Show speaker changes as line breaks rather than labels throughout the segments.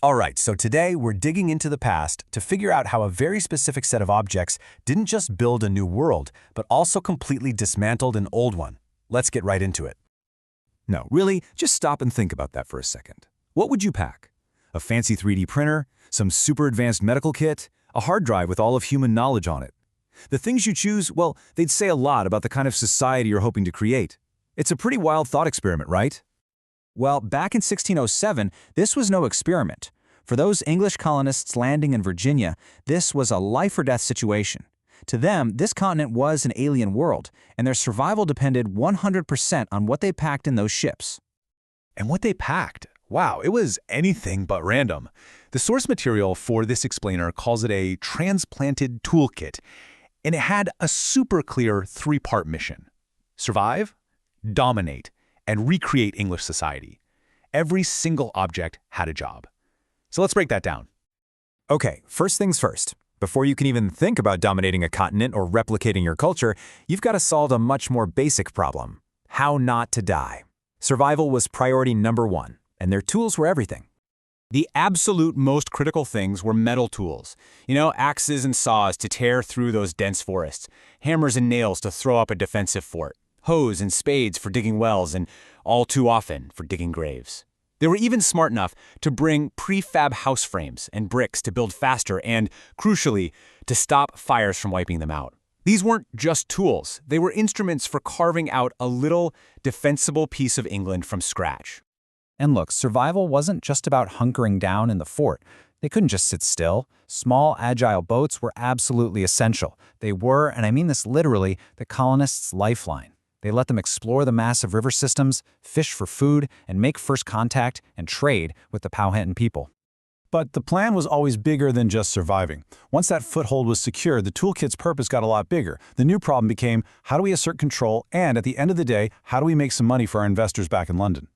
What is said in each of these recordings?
All right, so today we're digging into the past to figure out how a very specific set of objects didn't just build a new world, but also completely dismantled an old one. Let's get right into it.
No, really, just stop and think about that for a second. What would you pack? A fancy 3D printer? Some super advanced medical kit? A hard drive with all of human knowledge on it? The things you choose, well, they'd say a lot about the kind of society you're hoping to create. It's a pretty wild thought experiment, right?
Well, back in 1607, this was no experiment. For those English colonists landing in Virginia, this was a life-or-death situation. To them, this continent was an alien world, and their survival depended 100% on what they packed in those ships.
And what they packed? Wow, it was anything but random. The source material for this explainer calls it a transplanted toolkit, and it had a super clear three-part mission: survive, dominate, and recreate English society. Every single object had a job. So let's break that down.
Okay, first things first. Before you can even think about dominating a continent or replicating your culture, you've got to solve a much more basic problem: how not to die. Survival was priority number one, and their tools were everything.
The absolute most critical things were metal tools. Axes and saws to tear through those dense forests, hammers and nails to throw up a defensive fort, hoes and spades for digging wells, and all too often for digging graves. They were even smart enough to bring prefab house frames and bricks to build faster and, crucially, to stop fires from wiping them out. These weren't just tools. They were instruments for carving out a little, defensible piece of England from scratch.
And look, survival wasn't just about hunkering down in the fort. They couldn't just sit still. Small, agile boats were absolutely essential. They were, and I mean this literally, the colonists' lifeline. They let them explore the massive river systems, fish for food, and make first contact and trade with the Powhatan people.
But the plan was always bigger than just surviving. Once that foothold was secured, the toolkit's purpose got a lot bigger. The new problem became, how do we assert control, and at the end of the day, how do we make some money for our investors back in London?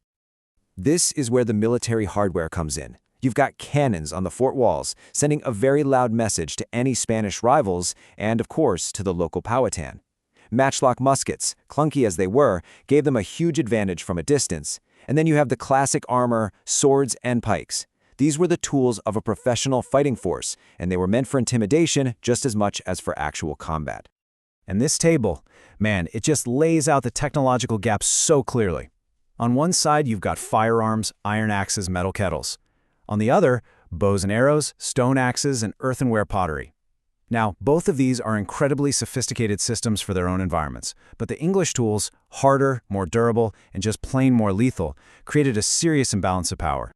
This is where the military hardware comes in. You've got cannons on the fort walls, sending a very loud message to any Spanish rivals and, of course, to the local Powhatan. Matchlock muskets, clunky as they were, gave them a huge advantage from a distance. And then you have the classic armor, swords, and pikes. These were the tools of a professional fighting force, and they were meant for intimidation just as much as for actual combat.
And this table, man, it just lays out the technological gaps so clearly. On one side, you've got firearms, iron axes, metal kettles. On the other, bows and arrows, stone axes, and earthenware pottery. Now, both of these are incredibly sophisticated systems for their own environments, but the English tools, harder, more durable, and just plain more lethal, created a serious imbalance of power.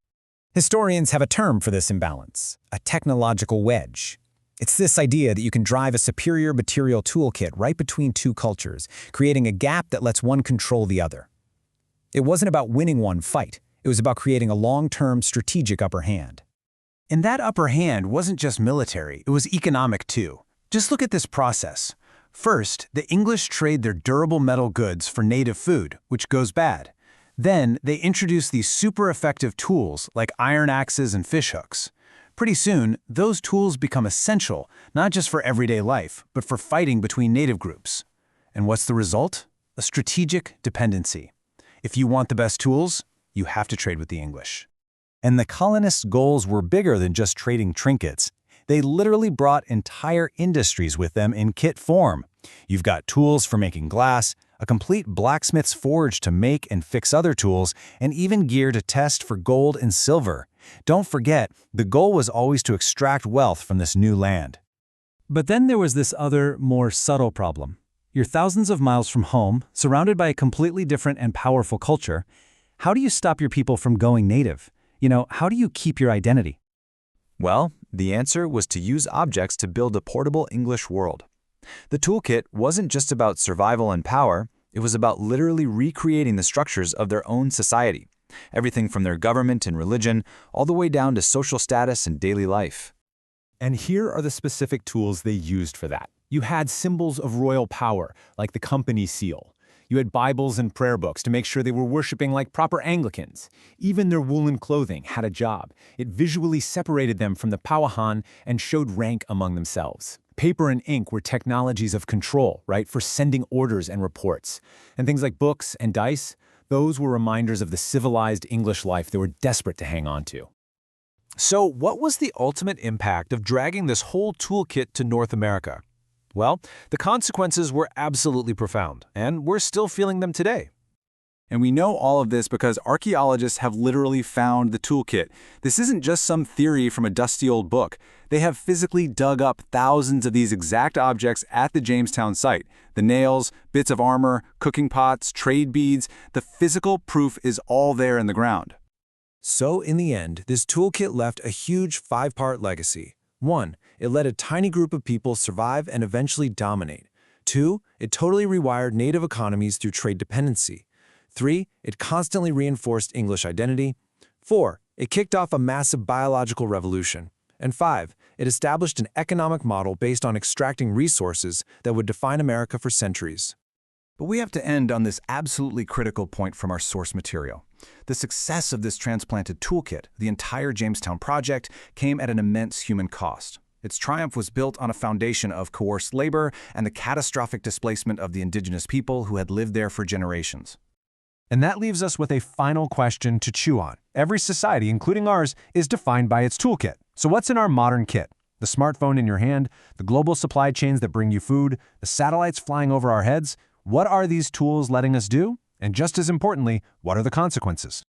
Historians have a term for this imbalance: a technological wedge. It's this idea that you can drive a superior material toolkit right between two cultures, creating a gap that lets one control the other. It wasn't about winning one fight. It was about creating a long-term strategic upper hand.
And that upper hand wasn't just military, it was economic too. Just look at this process. First, the English trade their durable metal goods for native food, which goes bad. Then, they introduce these super effective tools like iron axes and fishhooks. Pretty soon, those tools become essential, not just for everyday life, but for fighting between native groups. And what's the result? A strategic dependency. If you want the best tools, you have to trade with the English.
And the colonists' goals were bigger than just trading trinkets. They literally brought entire industries with them in kit form. You've got tools for making glass, a complete blacksmith's forge to make and fix other tools, and even gear to test for gold and silver. Don't forget, the goal was always to extract wealth from this new land.
But then there was this other, more subtle problem. You're thousands of miles from home, surrounded by a completely different and powerful culture. How do you stop your people from going native? How do you keep your identity?
Well, the answer was to use objects to build a portable English world. The toolkit wasn't just about survival and power, it was about literally recreating the structures of their own society. Everything from their government and religion, all the way down to social status and daily life.
And here are the specific tools they used for that. You had symbols of royal power, like the company seal. You had Bibles and prayer books to make sure they were worshiping like proper Anglicans. Even their woolen clothing had a job. It visually separated them from the Powhatan and showed rank among themselves. Paper and ink were technologies of control, right, for sending orders and reports. And things like books and dice, those were reminders of the civilized English life they were desperate to hang on to.
So what was the ultimate impact of dragging this whole toolkit to North America? Well, the consequences were absolutely profound, and we're still feeling them today.
And we know all of this because archaeologists have literally found the toolkit. This isn't just some theory from a dusty old book. They have physically dug up thousands of these exact objects at the Jamestown site. The nails, bits of armor, cooking pots, trade beads, the physical proof is all there in the ground.
So in the end, this toolkit left a huge 5-part legacy. 1. It let a tiny group of people survive and eventually dominate. 2. It totally rewired native economies through trade dependency. 3. It constantly reinforced English identity. 4. It kicked off a massive biological revolution. And 5. It established an economic model based on extracting resources that would define America for centuries.
But we have to end on this absolutely critical point from our source material. The success of this transplanted toolkit, the entire Jamestown project, came at an immense human cost. Its triumph was built on a foundation of coerced labor and the catastrophic displacement of the indigenous people who had lived there for generations.
And that leaves us with a final question to chew on. Every society, including ours, is defined by its toolkit. So what's in our modern kit? The smartphone in your hand, the global supply chains that bring you food, the satellites flying over our heads? What are these tools letting us do? And just as importantly, what are the consequences?